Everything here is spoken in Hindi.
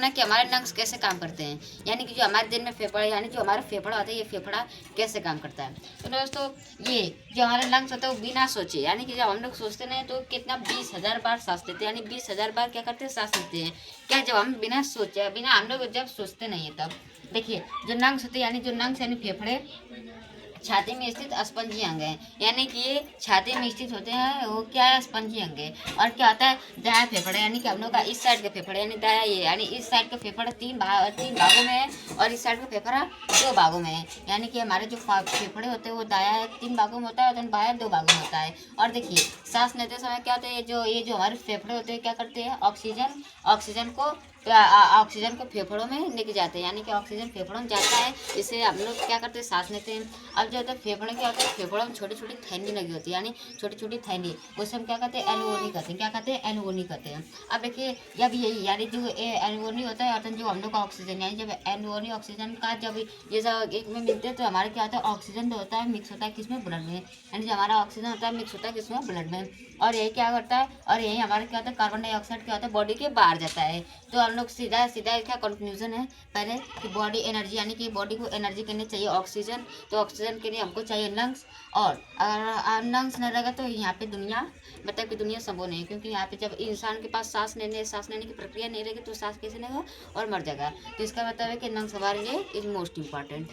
ना कि हमारे लंग्स कैसे काम करते हैं, यानी कि जो हमारे दिन में फेफड़ा, यानी जो हमारा फेफड़ा होता है, ये फेफड़ा कैसे काम करता है। तो दोस्तों, ये जो हमारा लंग्स होता है वो बिना सोचे, यानी कि जब हम लोग सोचते नहीं तो कितना 20,000 बार सांस लेते हैं, यानी 20,000 बार क्या करते हैं, सांस लेते हैं। क्या जब हम बिना सोचे, बिना हम लोग जब सोचते नहीं है तब देखिए जो लंग्स होते हैं, यानी जो लंग्स यानी फेफड़े छाती में स्थित स्पंजी अंग है, यानी कि ये छाती में स्थित होते हैं, वो क्या है, स्पंजी अंग है। और क्या होता है, दाया फेफड़ा, यानी कि हम लोग का इस साइड का फेफड़ा, यानी दाया ये, यानी इस साइड का फेफड़ा तीन भागों में है, और इस साइड का फेफड़ा 2 भागों में है। यानी कि हमारे जो फेफड़े होते हैं वो दाया 3 भागों में होता है और बाया 2 भागों में होता है। और देखिए सांस लेते समय क्या होता है, ये जो हमारे फेफड़े होते हैं क्या करते हैं, ऑक्सीजन को ऑक्सीजन को फेफड़ों में लेके जाते हैं, यानी कि ऑक्सीजन फेफड़ों में जाता है, इससे हम लोग क्या करते हैं, सांस लेते हैं। अब जो होता है फेफड़े क्या होता है, फेफड़ों में छोटी छोटी थैली लगी होती है, यानी छोटी छोटी थैली, उसे हम क्या कहते हैं, एलुओनी कहते हैं। क्या कहते हैं, एलुओनी कहते हैं। अब देखिए जब यही, यानी जो एलुओनी होता है, और जो हम लोग का ऑक्सीजन, यानी जब एलुओनी ऑक्सीजन का जब ये सब एक में मिलते हैं तो हमारे क्या होता है, ऑक्सीजन जो होता है मिक्स होता है किसमें, ब्लड में, यानी जो हमारा ऑक्सीजन होता है मिक्स होता है किसमें, ब्लड में। और यही क्या करता है, और यही हमारा क्या होता है, कार्बन डाइऑक्साइड क्या होता है, बॉडी के बाहर जाता है। तो हम लोग सीधा सीधा इसका कंक्लूजन है पहले कि बॉडी एनर्जी, यानी कि बॉडी को एनर्जी के लिए चाहिए ऑक्सीजन, तो ऑक्सीजन के लिए हमको चाहिए लंग्स। और अगर लंग्स न रहेगा तो यहाँ पे दुनिया, मतलब कि दुनिया संभव नहीं है, क्योंकि यहाँ पे जब इंसान के पास सांस लेने की प्रक्रिया नहीं रहेगी तो सांस कैसे लेगा और मर जाएगा। तो इसका मतलब है कि लंग्स हमारे लिए इज मोस्ट इम्पॉर्टेंट।